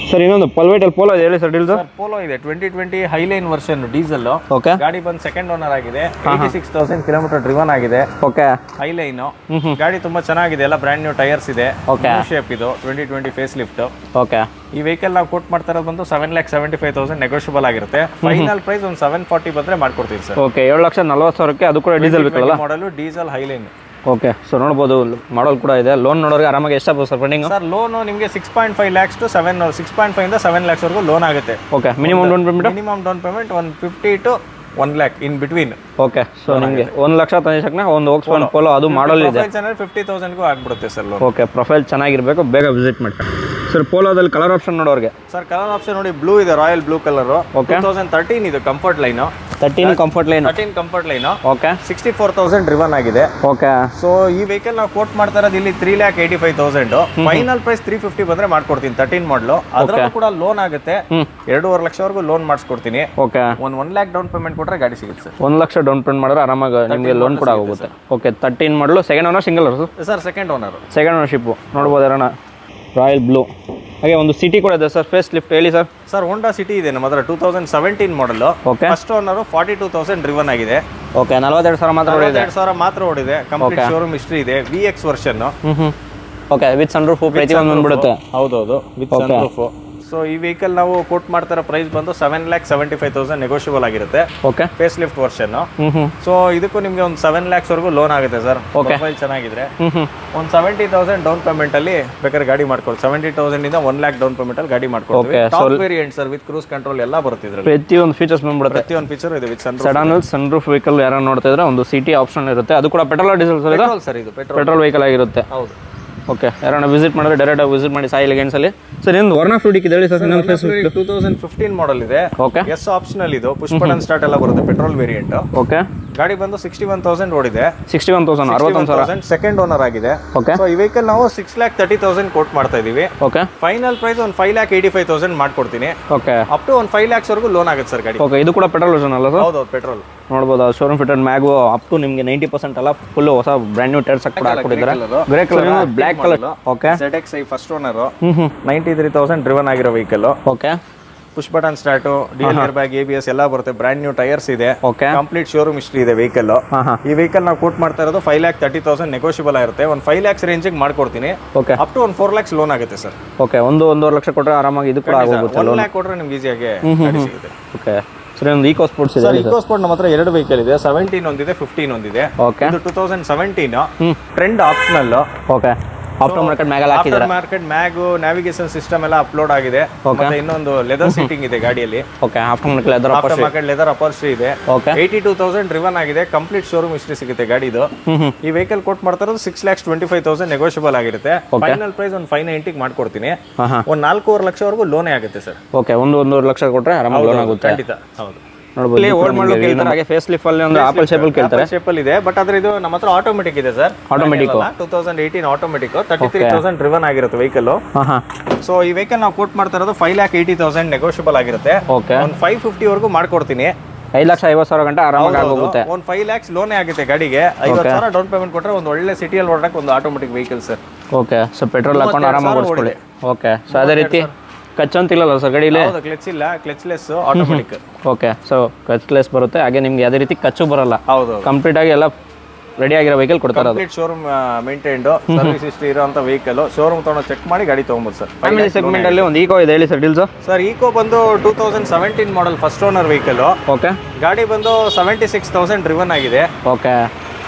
ಸರ್, ಇನ್ನೊಂದು ಪಲ್ವೇಟಲ್ಲಿ ಪೋಲೋ ಇದೆ ಹೇಳಿ ಸರ್? ಡೀಲ್ ಸರ್, ಪೋಲೋ ಇದೆ 2020 ಹೈಲೈನ್ ವರ್ಷನ್ ಡೀಸೆಲ್. ಓಕೆ, ಗಾಡಿ ಬಂದು ಸೆಕೆಂಡ್ ಓನರ್ ಆಗಿದೆ. 86,000 ಕಿಲೋಮೀಟರ್ ಡ್ರಿವನ್ ಆಗಿದೆ. ಓಕೆ, ಹೈಲೈನ್ ಗಾಡಿ ತುಂಬಾ ಚೆನ್ನಾಗಿದೆ. ಎಲ್ಲ ಬ್ರ್ಯಾಂಡ್ ನ್ಯೂ ಟೈರ್ಸ್ ಇದೆ. ಓಕೆ, ಶೇಪ್ ಇದು 2020 ಫೇಸ್ ಲಿಫ್ಟ್. ಓಕೆ, ಈ ವೆಹಿಕಲ್ ನಾವು ಕೋಟ್ ಮಾಡ್ತಾ ಇರೋದು ಬಂದು 7,75,000 ನೆಗೋಷಿಯಬಲ್ ಆಗಿರುತ್ತೆ. ಫೈನಲ್ ಪ್ರೈಸ್ ಒಂದು 740 ಬಂದ್ರೆ ಮಾಡ್ಕೊಡ್ತೀವಿ ಸರ್. ಓಕೆ, 7,40,000 ಅದು ಕೂಡ ಡೀಸೆಲ್ ಬೇಕಲ್ಲ? ಮಾಡಲು ಡೀಸೆಲ್ ಹೈಲೈನ್. ಓಕೆ, ಸೊ ನೋಡ್ಬೋದು ಮಾಡಲ್ ಕೂಡ ಇದೆ. ಲೋನ್ ನೋಡೋರಿಗೆ ಆರಾಮಾಗಿ ಎಷ್ಟಾಗ್ಬೋದು ಸರ್ ಫಂಡಿಂಗ್? ಸರ್, ಲೋನು ನಿಮಗೆ 6.5 lakhs ಟು 6.5 ಇಂದ 7 lakhs ವರೆಗೂ ಲೋನ್ ಆಗುತ್ತೆ. Okay, minimum down payment 150 to 1 lakh in between. Okay, so ನಿಮಗೆ 1 ಲಕ್ಷ ತಂದಿದ್ದಕ್ಕೆ ಒಂದು Volkswagen ಪೋಲೋ ಅದು ಮಾಡಲ್ ಇದೆ. 50,000ಗೂ ಆಗ್ಬಿಡುತ್ತೆ ಸರ್ ಲೋನ್. ಓಕೆ, ಪ್ರೊಫೈಲ್ ಚೆನ್ನಾಗಿರಬೇಕು, ಬೇಗ ವಿಸಿಟ್ ಮಾಡಿ ಸರ್. ಪೋಲೋದಲ್ಲಿ ಕಲರ್ ಆಪ್ಷನ್ ನೋಡೋರಿಗೆ ಸರ್, ಕಲರ್ ಆಪ್ಷನ್ ನೋಡಿ ಬ್ಲೂ ಇದೆ, ರಾಯಲ್ ಬ್ಲೂ ಕಲರ್. 2013 ಇದು comfort line. 13 comfort line. Okay, 64,000 driven ಆಗಿದೆ. ಓಕೆ, ಸೊ ಈ ವೆಹಿಕಲ್ ನಾವು ಕೋಟ್ ಮಾಡ್ತಾ ಇರೋದು ಇಲ್ಲಿ 3,85,000. ಫೈನಲ್ ಪ್ರೈಸ್ 350 ಬಂದ್ರೆ ಮಾಡ್ಕೊಡ್ತೀನಿ. 13 ಮಾಡಲು ಅದರಲ್ಲೂ ಕೂಡ ಲೋನ್ ಆಗುತ್ತೆ. 2.5 ಲಕ್ಷವರೆಗೂ ಲೋನ್ ಮಾಡಿಸ್ಕೊಡ್ತೀನಿ. ಓಕೆ, ಒಂದು 1 lakh ಡೌನ್ ಪೇಮೆಂಟ್ ಕೊಟ್ಟರೆ ಗಾಡಿ ಸಿಗುತ್ತೆ ಸರ್. 1 ಲಕ್ಷ ಡೌನ್ ಪೇಮೆಂಟ್ ಮಾಡಿದ್ರೆ ಆರಾಮಾಗಿ ನಿಮಗೆ ಲೋನ್ ಕೂಡ ಆಗುತ್ತೆ. ಓಕೆ, 13 ಮಾಡಲು second owner single sir? Second owner. Second ownership ನೋಡ್ಬೋದು ಅಣ್ಣ, ರಾಯಲ್ ಬ್ಲೂ. ಹಾಗೆ ಒಂದು ಸಿಟಿ ಕೂಡ ಇದೆ ಸರ್, ಫೇಸ್ ಲಿಫ್ಟ್ ಹೇಳಿ ಸರ್? ಸರ್, ಹೋಂಡಾ ಸಿಟಿ ಇದೆ ನಮ್ಮ ಹತ್ರ 2017 ಮಾಡಲ್. ಓಕೆ, ಫಸ್ಟ್ ಓನರ್ 42,000 ಡ್ರಿವನ್ ಆಗಿದೆ. ಓಕೆ, 42,000 ಮಾತ್ರ ಓಡಿದೆ. 42,000 ಮಾತ್ರ ಓಡಿದೆ. ಕಂಪ್ಲೀಟ್ ಶೋರೂಮ್ ಹಿಸ್ಟ್ರಿ ಇದೆ. VX version. Okay, with sunroof ಪ್ರತಿಯೊಂದು ಬಂದ್ಬಿಡುತ್ತೆ. ಹೌದೌದು, ವಿತ್ ಸನ್ರೂಫ್. ಸೊ ಈ ವೆಹಿಕಲ್ ನಾವು ಕೋಟ್ ಮಾಡ್ತಾರ ಪ್ರೈಸ್ ಬಂದು 7,75,000 ನೆಗೋಷಿಯಬಲ್ ಆಗಿರುತ್ತೆ. Okay, face lift version. So ಇದಕ್ಕೂ ನಿಮಗೆ ಒಂದು 7 lakhs ವರೆಗೂ ಲೋನ್ ಆಗುತ್ತೆ ಸರ್. ಪ್ರೊಫೈಲ್ ಚೆನ್ನಾಗಿದ್ರೆ ಒಂದು 70,000 ಡೌನ್ ಪೇಮೆಂಟ್ ಅಲ್ಲಿ ಬೇಕಾದ್ರೆ ಗಾಡಿ ಮಾಡ್ಕೊಳ್ಳಿ. 70,000 ಇಂದ 1 lakh ಡೌನ್ ಪೇಮೆಂಟ್ ಅಲ್ಲಿ ಗಾಡಿ ಮಾಡ್ಕೊಡ್ತೀವಿ. Top variant sir, with cruise control ಎಲ್ಲ ಬರುತ್ತೆ ಇದ್ರಲ್ಲಿ. ಪ್ರತಿಯೊಂದು ಫೀಚರ್ಸ್ ಬಂದ್ಬಿಡುತ್ತೆ. ಪ್ರತಿಯೊಂದು ಫೀಚರ್ ಇದೆ ವಿತ್ ಸಡನ್ ಸನ್ರೂಫ್ ವೆಹಿಕಲ್ ಯಾರು ನೋಡ್ತಾ ಇದ್ರೆ ಒಂದು ಸಿಟಿ ಆಪ್ಷನ್ ಇರುತ್ತೆ. ಅದು ಕೂಡ ಪೆಟ್ರೋಲ್ ಡೀಸೆಲ್ ಸರ್, ಇದು ಪೆಟ್ರೋಲ್ ವೆಹಿಕಲ್ ಆಗಿರುತ್ತೆ. ಹೌದು. ಓಕೆ, ಯಾರನ್ನ ವಿಸಿಟ್ ಮಾಡಿದ್ರೆ ಡೈರೆಕ್ಟ್ ವಿಸಿಟ್ ಮಾಡಿ ಸಾಯಿ ಎಲಿಗೆನ್ಸ್ ಅಲ್ಲಿ. ಸರ್ ಏನು ವರ್ನಾ ಫ್ಲೂಡಿಕ್ ಇದೆ ಹೇಳಿ ಸರ್. 2015 ಮಾಡಲ್ ಇದೆ. ಓಕೆ, ಎಸ್ ಆಪ್ಷನಲ್ ಇದು. ಪುಷ್ ಬಟನ್ ಸ್ಟಾರ್ಟ್ ಎಲ್ಲ ಬರುತ್ತೆ. Petrol variant. ಓಕೆ, ಗಾಡಿ ಬಂದು 61,000 ಓಡಿದೆ. 61,000 61,000 ಸೆಕೆಂಡ್ ಓನರ್ ಆಗಿದೆ. ಓಕೆ, ಸೊ ಈ ವೆಹಿಕಲ್ ನಾವು 6,30,000 ಕೋಟ್ ಮಾಡ್ತಾ ಇದೀವಿ. ಓಕೆ, ಫೈನಲ್ ಪ್ರೈಸ್ ಒಂದು 5,85,000 ಮಾಡ್ಕೊಡ್ತೀನಿ. ಓಕೆ, ಅಪ್ ಟು ಒಂದು 5 lakhs ವರೆಗೂ ಲೋನ್ ಆಗುತ್ತೆ ಸರ್ ಗಾಡಿ. ಓಕೆ, ಇದು ಕೂಡ ಪೆಟ್ರೋಲ್ ವರ್ಷನ್ ಅಲ್ಲ ಸರ್? ಹೌದು, ಪೆಟ್ರೋಲ್. ನೋಡ್ಬೋದು showroom fitted mag up to ನಿಮಗೆ 90% ಅಲ್ಲ ಫುಲ್ ಹೊಸ ಬ್ರ್ಯಾಂಡ್ ನ್ಯೂ ಟೈರ್ಸ್ ಕೂಡ ಹಾಕ್ಬಿಟ್ಟಿದ್ದಾರೆ. Grey colour, black colour. Okay, ZXi first owner. 93,000 driven ಆಗಿರೋ vehicle. Okay, push button start, dual air bag, ABS ಎಲ್ಲ ಬರುತ್ತೆ. ಬ್ರ್ಯಾಂಡ್ ನ್ಯೂ ಟೈರ್ಸ್ ಇದೆ. ಓಕೆ, ಕಂಪ್ಲೀಟ್ ಶೋರೂಮ್ ಹಿಸ್ಟ್ರಿ ಇದೆ ವೆಹಿಕಲ್. ಈ ವೆಹಿಕಲ್ ನಾವು ಕೋಟ್ ಮಾಡ್ತಾ ಇರೋದು 5,30,000 ನೆಗೋಷಿಯಬಲ್ ಆಗಿರುತ್ತೆ. ಒಂದು 5 lakhs ರೇಂಜಿಗೆ ಮಾಡ್ಕೊಡ್ತೀನಿ. ಓಕೆ, ಅಪ್ ಟು ಒಂದು 4 lakhs ಲೋನ್ ಆಗುತ್ತೆ ಸರ್. ಓಕೆ, 1-1.5 ಲಕ್ಷ ಕೊಟ್ಟರೆ ಆರಾಮಾಗಿ ಇದು ಕೂಡ ಆಗೋಗುತ್ತೆ. 1 lakh ಕೊಟ್ಟರೆ ನಿಮ್ಗೆ ಈಸಿಯಾಗಿ ಗಾಡಿ ಸಿಗುತ್ತೆ. ಓಕೆ, ಸರ್ ಒಂದು ಈಕೋ ಸ್ಪೋರ್ಟ್ಸ್ ಇದೆ. ಈಕೋ ಸ್ಪೋರ್ಟ್ ನಮ್ಮ ಹತ್ರ 2 ವೆಹಿಕಲ್ ಇದೆ. 17 ಒಂದಿದೆ, 15 ಒಂದಿದೆ. ಓಕೆ, ಇದು 2017 Trend optional. Okay, after market mag ಹಾಕಿದ್ದಾರೆ. ಮಾರ್ಕೆಟ್ ಮ್ಯಾಗ್, ನ್ಯಾವಿಗೇಷನ್ ಸಿಸ್ಟಮ್ ಎಲ್ಲ ಅಪ್ಲೋಡ್ ಆಗಿದೆ. ಮತ್ತೆ ಇನ್ನೊಂದು ಲೆದರ್ ಸೀಟಿಂಗ್ ಇದೆ ಗಾಡಿಯಲ್ಲಿ. Okay, after market leather upholstery ಇದೆ. ಓಕೆ, 82,000 ಡ್ರಿವನ್ ಆಗಿದೆ. ಕಂಪ್ಲೀಟ್ ಶೋರೂಮ್ ಹಿಸ್ಟ್ರಿ ಸಿಗುತ್ತೆ ಗಾಡಿದು. ಈ ವೆಹಿಕಲ್ ಕೋಟ್ ಮಾಡ್ತಾ ಇರೋದು 6,25,000 ನೆಗೋಷಿಯಬಲ್ ಆಗಿರುತ್ತೆ. ಫೈನಲ್ ಪ್ರೈಸ್ ಒಂದು 590 ಮಾಡ್ಕೊಡ್ತೀನಿ. ಒಂದು 4.5 ಲಕ್ಷ ವರೆಗೂ ಲೋನೇ ಆಗುತ್ತೆ ಸರ್. ಓಕೆ, 1-1.5 ಲಕ್ಷ ಕೊಟ್ಟರೆ ಆರಾಮಾಗಿ ಲೋನ್ ಆಗುತ್ತೆ. ಖಂಡಿತ. ಹೌದು. ನೋಡಬಹುದು ಓಲ್ಡ್ ಮಾಡಲ್ ಕೇಳ್ತಾರೆ. ಹಾಗೆ ಫೇಸ್ ಲಿಫ್ಟ್ ಅಲ್ಲಿ ಒಂದು ಆಪಲ್ ಶೇಪ್ ಅಲ್ಲಿ ಕೇಳ್ತಾರೆ. ಶೇಪ್ ಅಲ್ಲಿ ಇದೆ, ಬಟ್ ಆದ್ರೆ ಇದು ನಮ್ಮ ಹತ್ರ ಆಟೋಮೆಟಿಕ್ ಇದೆ ಸರ್. Automatic 2018 automatic. 33,000 ಡ್ರಿವನ್ ಆಗಿರುತ್ತೆ ವೆಹಿಕಲ್. ಸೊ ಈ ವೆಹಿಕಲ್ ನಾವು ಕೋಟ್ ಮಾಡ್ತಾ ಇರೋದು 5,80,000 ನೆಗೋಷಿಯಬಲ್ ಆಗಿರುತ್ತೆ. ಓಕೆ, ಒಂದು 550 ವರೆಗೂ ಮಾಡ್ಕೊಡ್ತೀನಿ. 5,50,000 ಗಂಟೆ ಆರಾಮಾಗಿ ಆಗೋಗುತ್ತೆ. ಒಂದು 5 lakhs ಲೋನೇ ಆಗುತ್ತೆ ಗಾಡಿಗೆ. 50,000 ಡೌನ್ ಪೇಮೆಂಟ್ ಕೊಟ್ಟರೆ ಒಂದು ಒಳ್ಳೆ ಸಿಟಿಯಲ್ಲಿ ಓಡಕ್ಕೆ ಒಂದು automatic vehicle sir. Okay, so petrol ಹಾಕೊಂಡು ಆರಾಮಾಗಿ ಓಡಿಸ್ಕೊಳ್ಳಿ. ಓಕೆ, ಸೊ ಅದೇ ರೀತಿ ಕ್ಲಚ್ ಅಂತಿಲ್ಲಲ್ಲ ಸರ್ ಗಾಡಿಲಿ? ಕ್ಲಚ್ ಇಲ್ಲ, ಕ್ಲಚ್ಲೆಸ್ ಆಟೋಮೆಟಿಕ್. ಓಕೆ, ಸೊ ಕ್ಲಚ್ಲೆಸ್ ಬರುತ್ತೆ. ಹಾಗೆ ನಿಮ್ಗೆ ಯಾವುದೇ ರೀತಿ ಖರ್ಚು ಬರಲ್ಲ. ಹೌದು, ಕಂಪ್ಲೀಟ್ ಆಗಿ ಎಲ್ಲ ರೆಡಿ ಆಗಿರೋ ವೆಹಿಕಲ್ ಕೊಡ್ತಾರೆ. Complete showroom maintained service history ಇರುವಂತ ವೆಹಿಕಲ್. ಶೋರೂಮ್ ತಗೊಂಡು ಚೆಕ್ ಮಾಡಿ ಗಾಡಿ ತಗೊಬೋದು ಸರ್. ಫ್ಯಾಮಿಲಿ ಸೆಗ್ಮೆಂಟ್ ಅಲ್ಲಿ ಒಂದು ಈಕೋ ಇದೆ ಹೇಳಿ ಸರ್ ಡೀಲ್ಸ್. ಸರ್ ಈಕೋ ಬಂದು 2017 ಮಾಡಲ್ ಫಸ್ಟ್ ಓನರ್ ವೆಹಿಕಲ್. ಓಕೆ, ಗಾಡಿ ಬಂದು 76,000 ಡ್ರಿವನ್ ಆಗಿದೆ. ಓಕೆ,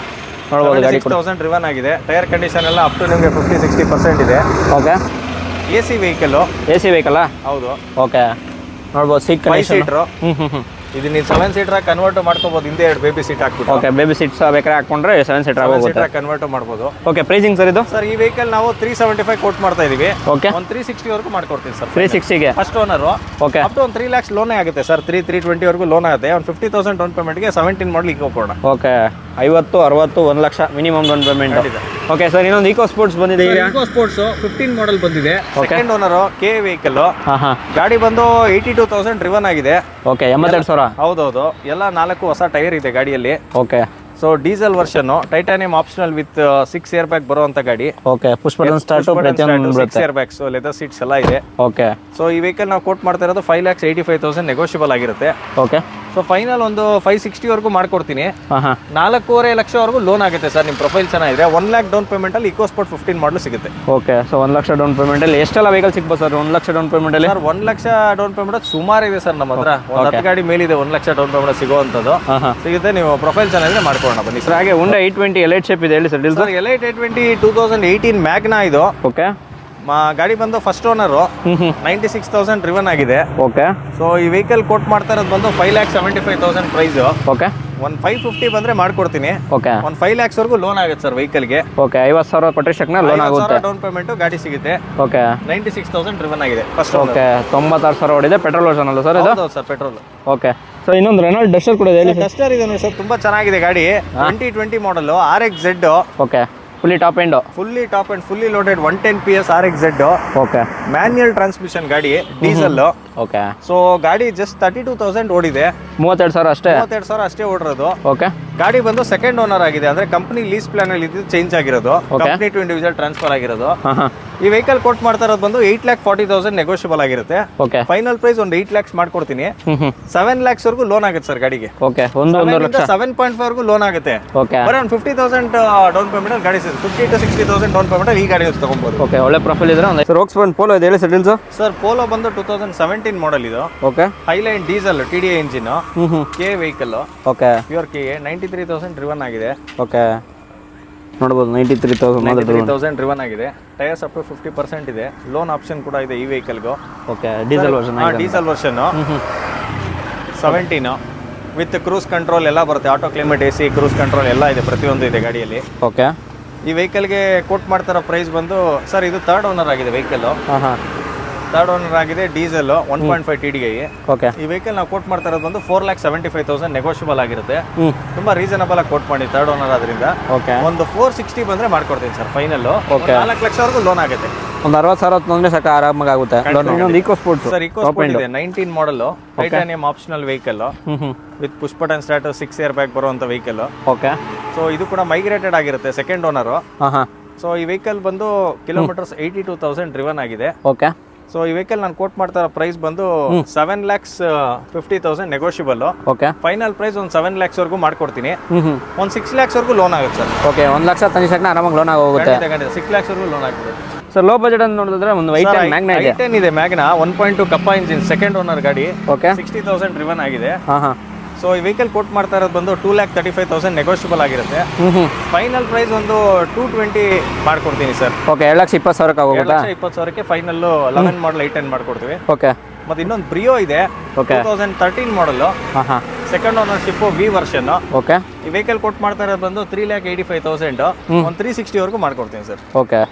ನೋಡಬಹುದು ಗಾಡಿ 6,000 ಡ್ರಿವನ್ ಆಗಿದೆ. ಟೈರ್ ಕಂಡೀಷನ್ ಎಲ್ಲ ಅಪ್ ಟು ನಿಮಗೆ 50-60% ಇದೆ. Okay, AC vehicle. AC vehicle ಹೌದು. ಓಕೆ, ನೋಡಬಹುದು ಸೀಟ್ 5 ಕಂಡೀಷನ್. ಸೀಟರ್. ಇದು ನೀವು 7 ಸೀಟರ್ ಕನ್ವರ್ಟ್ ಮಾಡ್ಕೋಬಹುದು. ಹಿಂದೆ 2 ಬೇಬಿ ಸೀಟ್ ಹಾಕ್ಬಿಟ್ಟು. ಓಕೆ, ಬೇಬಿ ಸೀಟ್ಸ್ ಬೇಕಾದ್ರೆ ಹಾಕೊಂಡ್ರೆ 7 ಸೀಟರ್ ಆಗೋಗುತ್ತೆ. ಕನ್ವರ್ಟ್ ಮಾಡ್ಬೋದು. ಓಕೆ, ಪ್ರೈಸಿಂಗ್ ಸರ್ ಇದು? ಸರ್ ಈ ವೆಹಿಕಲ್ ನಾವು 375 ಕೋಟ್ ಮಾಡ್ತಾ ಇದೀವಿ. ಓಕೆ, ಒಂದು 360 ವರೆಗೂ ಮಾಡ್ಕೊಡ್ತೀವಿ ಸರ್. 360 ಗೆ first owner. Okay, up to ಒಂದು 3 lakhs ಲೋನೇ ಆಗುತ್ತೆ ಸರ್. 320 ವರೆಗೂ ಲೋನ್ ಆಗುತ್ತೆ. ಒಂದು 50,000 ಡೌನ್ ಪೇಮೆಂಟ್ಗೆ 17 ಮಾಡಲ್ ಈಕೋ ಕೊಡೋಣ. Okay, 50, 60, 1 lakh minimum down payment. Okay sir, ಇನ್ನೊಂದು ಈಕೋ ಸ್ಪೋರ್ಟ್ಸ್ ಬಂದಿದೆ ಈಗ. ಈಕೋ ಸ್ಪೋರ್ಟ್ಸ್ 15 ಮಾಡಲ್ ಬಂದಿದೆ. ಸೆಕೆಂಡ್ ಓನರ್, ಕೆ ವೆಹಿಕಲ್. ಗಾಡಿ ಬಂದು 82,000 ಡ್ರಿವನ್ ಆಗಿದೆ. ಓಕೆ, 82,000. ಹೌದೌದು. ಎಲ್ಲ 4 ಹೊಸ ಟೈರ್ ಇದೆ ಗಾಡಿಯಲ್ಲಿ. Okay, so diesel version, titanium optional with 6 air bag ಬರುವಂತ ಗಾಡಿ. ಓಕೆ, ಪುಷ್ ಬಟನ್ ಸ್ಟಾರ್ಟ್, ಪ್ರತಿಯೊಂದು 6 ಏರ್ ಬ್ಯಾಗ್ಸ್, ಲೆದರ್ ಸೀಟ್ಸ್ ಎಲ್ಲ ಇದೆ. ಓಕೆ, ಸೊ ಈ ವೆಹಿಕಲ್ ನಾವು ಕೋಟ್ ಮಾಡ್ತಾ ಇರೋದು 5,85,000 ನೆಗೋಷಿಯಬಲ್ ಆಗಿರುತ್ತೆ. ಓಕೆ, ಸೊ ಫೈನಲ್ ಒಂದು 560 ವರೆಗೂ ಮಾಡ್ಕೊಡ್ತೀನಿ. 4.5 ಲಕ್ಷವರೆಗೂ ಲೋನ್ ಆಗುತ್ತೆ ಸರ್. ನಿಮ್ಮ ಪ್ರೊಫೈಲ್ ಚೆನ್ನಾಗಿದೆ. 1 lakh ಡೌನ್ ಪೇಮೆಂಟ್ ಅಲ್ಲಿ ಇಕೋ ಸ್ಪೋರ್ಟ್ 15 ಮಾಡಲು ಸಿಗುತ್ತೆ. Okay, so 1 lakh down payment ಅಲ್ಲಿ ಎಷ್ಟೆಲ್ಲ ವೆಹಿಕಲ್ ಸಿಗ್ಬೋದು ಸರ್? 1 ಲಕ್ಷ ಡೌನ್ ಪೇಮೆಂಟ್ ಅಲ್ಲಿ ಸರ್ 1 ಲಕ್ಷ ಡೌನ್ ಪೇಮೆಂಟ್ ಸುಮಾರು ಇದೆ ಸರ್ ನಮ್ಮ ಹತ್ರ. ಒಂದು 10 ಗಾಡಿ ಮೇಲಿದೆ 1 ಲಕ್ಷ ಡೌನ್ ಪೇಮೆಂಟ್ ಸಿಗುವಂಥದ್ದು ಸಿಗುತ್ತೆ. ನೀವು ಪ್ರೊಫೈಲ್ ಚೆನ್ನಾಗಿದೆ ಮಾಡ್ಕೊಳ್ಳೋಣ ಬನ್ನಿ ಸರ್. ಹಾಗೆ Honda 820 ಎಲೈಟ್ ಶೇಪ್ ಇದೆ ಹೇಳಿ ಸರ್ ಡೀಲ್ಸ್. ಎಲೈಟ್ 820 2018 ಮ್ಯಾಗ್ನಾ ಇದು. ಓಕೆ, ಗಾಡಿ ಬಂದು ಫಸ್ಟ್ ಓನರು. 96,000 ಡ್ರಿವನ್ ಆಗಿದೆ. ಓಕೆ, ಸೊ ಈ ವೆಹಿಕಲ್ ಕೋಟ್ ಮಾಡ್ತಾ ಇರೋದು ಬಂದು 5,75,000 ಪ್ರೈಸ್. ಓಕೆ, ಒಂದು 550 ಬಂದ್ರೆ ಮಾಡ್ಕೊಡ್ತೀನಿ. ಓಕೆ, ಒಂದು 5 lakhs ವರೆಗೂ ಲೋನ್ ಆಗುತ್ತೆ ಸರ್ ವೆಹಿಕಲ್ಗೆ. ಓಕೆ, 50,000 ಕೊಟ್ಟರೆ ಶಕ್ನ ಲೋನ್ ಆಗುತ್ತೆ. ಡೌನ್ ಪೇಮೆಂಟ್ ಗಾಡಿ ಸಿಗುತ್ತೆ. ಓಕೆ, 96,000 ಡ್ರಿವನ್ ಆಗಿದೆ ಫಸ್ಟ್. ಓಕೆ, 96,000 ಓಡಿದೆ. ಪೆಟ್ರೋಲ್ ವರ್ಷನ್ ಅಲ್ಲ ಸರ್ ಇದು? ಹೌದು ಸರ್, ಪೆಟ್ರೋಲ್. ಓಕೆ, ಸೊ ಇನ್ನೊಂದು ರೆನಾಲ್ಡ್ ಡಸ್ಟರ್ ಕೂಡ ಇದೆ ಹೇಳಿ. ಡಸ್ಟರ್ ಇದೆ ನೋಡಿ ಸರ್, ತುಂಬಾ ಚೆನ್ನಾಗಿದೆ ಗಾಡಿ. 2020 ಮಾಡಲ್ RXZ. Okay, fully top end. Fully top and fully loaded 110 PS RXZ. Okay, manual transmission ಗಾಡಿ, ಡೀಸೆಲ್. ಓಕೆ. ಸೊ ಗಾಡಿ ಜಸ್ಟ್ 32,000 ಓಡಿದೆ. 32,000 ಅಷ್ಟೇ. 32,000 ಅಷ್ಟೇ ಓಡಿರೋದು. ಓಕೆ. ಗಾಡಿ ಬಂದು ಸೆಕೆಂಡ್ ಓನರ್ ಆಗಿದೆ, ಅಂದ್ರೆ ಕಂಪನಿ ಲೀಸ್ ಪ್ಲಾನ್ ಅಲ್ಲಿ ಇದ್ದು ಚೇಂಜ್ ಆಗಿರೋದು, ಕಂಪನಿ ಟು ಇಂಡಿವಿಜುವಲ್ ಟ್ರಾನ್ಸ್ಫರ್ ಆಗಿರೋದು. ಈ ವೆಹಿಕಲ್ ಕೋಟ್ ಮಾಡ್ತಾ ಇರೋದು ಬಂದು 8,40,000 ನೆಗೋಷಿಯಬಲ್ ಆಗಿರುತ್ತೆ. ಓಕೆ. ಫೈನಲ್ ಪ್ರೈಸ್ ಒಂದು 8 lakhs ಮಾಡ್ಕೊಡ್ತೀನಿ. 7 lakhs ವರೆಗೂ ಲೋನ್ ಆಗುತ್ತೆ ಸರ್ ಗಾಡಿಗೆ. ಓಕೆ. 1 ಲಕ್ಷ 7.5 ವರೆಗೂ ಲೋನ್ ಆಗುತ್ತೆ. ಓಕೆ. ಬರೀ ಒಂದು 50,000 ಡೌನ್ ಪೇಮೆಂಟ್ ಗಾಡಿ 50 to 60,000 ಡೌನ್ ಪೇಮೆಂಟ್ ಈ ಗಾಡಿ ತಗೊಬಹುದು. ಓಕೆ. ಒಳ್ಳೆ ಪ್ರೊಫೈಲ್ ಇದ್ರೆ ಒಂದು ಸರ್ Volkswagen Polo ಇದೆ ಹೇಳಿ ಸೆಟಲ್ಸ್. ಸರ್ ಪೋಲೋ ಬಂದು 2017 ಮಾಡೆಲ್ ಇದು. Okay. Highline diesel TDI engine, K vehicle. Okay. Pure K 93,000 driven ಆಗಿದೆ. ಓಕೆ. ನೋಡ್ಬೋದು 93,000 ಡ್ರಿವನ್ ಆಗಿದೆ. ಟೈರ್ಸ್ ಅಪ್ ಟು 50% ಇದೆ. ಲೋನ್ ಆಪ್ಷನ್ ಕೂಡ ಇದೆ ಈ ವೆಹಿಕಲ್ಗೂ. Okay. Diesel version. Diesel version 17 with cruise control ಎಲ್ಲ ಬರುತ್ತೆ. Auto climate AC cruise control ಎಲ್ಲ ಇದೆ, ಪ್ರತಿಯೊಂದು ಇದೆ ಗಾಡಿಯಲ್ಲಿ. ಓಕೆ. ಈ ವೆಹಿಕಲ್ಗೆ ಕೋಟ್ ಮಾಡ್ತಾರೋ ಪ್ರೈಸ್ ಬಂದು ಸರ್ ಇದು ಥರ್ಡ್ ಓನರ್ ಆಗಿದೆ ವೆಹಿಕಲ್. ಥರ್ಡ್ ಓನರ್ ಆಗಿದೆ. Diesel 1.5 TDI. ಓಕೆ. ಈ ವೆಹಿಕಲ್ ನಾವು ಕೋಟ್ ಮಾಡ್ತಾ ಇರೋದು ಬಂದು 4,75,000 ನೆಗೋಷಿಯಬಲ್ ಆಗಿರುತ್ತೆ. ತುಂಬಾ ರೀಸನಬಲ್ ಆಗಿ ಕೋಟ್ ಮಾಡಿ ಥರ್ಡ್ ಓನರ್ ಆದ್ರಿಂದ. ಓಕೆ. ಒಂದು 460 ಬಂದ್ರೆ ಮಾಡ್ಕೊಡ್ತೀನಿ ಸರ್ ಫೈನಲ್. 4 ಲಕ್ಷವರೆಗೂ ಲೋನ್ ಆಗುತ್ತೆ. ಒಂದು 60,000 ತಂದ್ರೆ ಸಾಕು, ಆರಾಮಾಗಿ ಆಗುತ್ತೆ. ಇನ್ನೊಂದು EcoSport sir EcoSport ಇದೆ 19 model, Titanium optional vehicle with push button start 6 air bag ಬರುವಂತ ವೆಹಿಕಲ್. ಓಕೆ. ಸೊ ಇದು ಕೂಡ ಮೈಗ್ರೇಟೆಡ್ ಆಗಿರುತ್ತೆ, ಸೆಕೆಂಡ್ ಓನರ್. ಹಾಂ. ಸೊ ಈ ವೆಹಿಕಲ್ ಬಂದು ಕಿಲೋಮೀಟರ್ಸ್ 82,000 ಡ್ರಿವನ್ ಆಗಿದೆ. ಓಕೆ. ಸೊ ಈ ವೆಹಿಕಲ್ ನಾನು ಕೋಟ್ ಮಾಡ್ತಾ ಇರೋ ಪ್ರೈಸ್ ಬಂದು 7,50,000 ನೆಗೋಷಿಯಬಲ್. ಓಕೆ. ಫೈನಲ್ ಪ್ರೈಸ್ ಒಂದು 7 lakhs ವರೆಗೂ ಮಾಡ್ಕೊಡ್ತೀನಿ. ಒಂದು 6 lakhs ವರೆಗೂ ಲೋನ್ ಆಗುತ್ತೆ ಸರ್. ಓಕೆ. 1 ಲಕ್ಷ ತಂದಿದ ತಕ್ಷಣ ಆರಾಮಾಗಿ ಲೋನ್ ಆಗೋಗುತ್ತೆ. 6 lakhs ವರೆಗೂ ಲೋನ್ ಆಗುತ್ತೆ ಸರ್. ಲೋ ಬಜೆಟ್ ಅಂತ ನೋಡಿದ್ರೆ ಒಂದು ಮ್ಯಾಗ್ನಾ ಇದೆ. i10 ಇದೆ ಮ್ಯಾಗ್ನಾ 1.2 ಕಪ್ಪ ಇಂಜಿನ್, ಸೆಕೆಂಡ್ ಓನರ್ ಗಾಡಿ. ಓಕೆ. 60,000 ಡ್ರಿವನ್ ಆಗಿದೆ. ಹಾಂ. ಸೊ ಈ ವೆಹಿಕಲ್ ಕೋಟ್ ಮಾಡ್ತಾ ಇರೋದು ಬಂದು 2,35,000 ನೆಗೋಷಿಯಬಲ್ ಆಗಿರುತ್ತೆ. ಫೈನಲ್ ಪ್ರೈಸ್ ಒಂದು 220 ಮಾಡ್ಕೊಡ್ತೀನಿ ಸರ್. ಓಕೆ. 2,20,000 ಆಗೋಗುತ್ತಾ? 2,20,000ಕ್ಕೆ ಫೈನಲ್ 11 ಮಾಡಲ್ i10 ಮಾಡ್ಕೊಡ್ತೀವಿ. ಓಕೆ. ಮತ್ತೆ ಇನ್ನೊಂದು ಬ್ರಿಯೋ ಇದೆ 2013 ಮಾಡಲ್, ಹಾಂ. Second ownership V version. Okay. ಈ ವೆಹಿಕಲ್ ಕೋಟ್ ಮಾಡ್ತಾ ಇರೋದು ಬಂದು 3,85,000, ಒಂದು 360 ವರೆಗೂ ಮಾಡ್ಕೊಡ್ತೀನಿ ಸರ್. ಓಕೆ.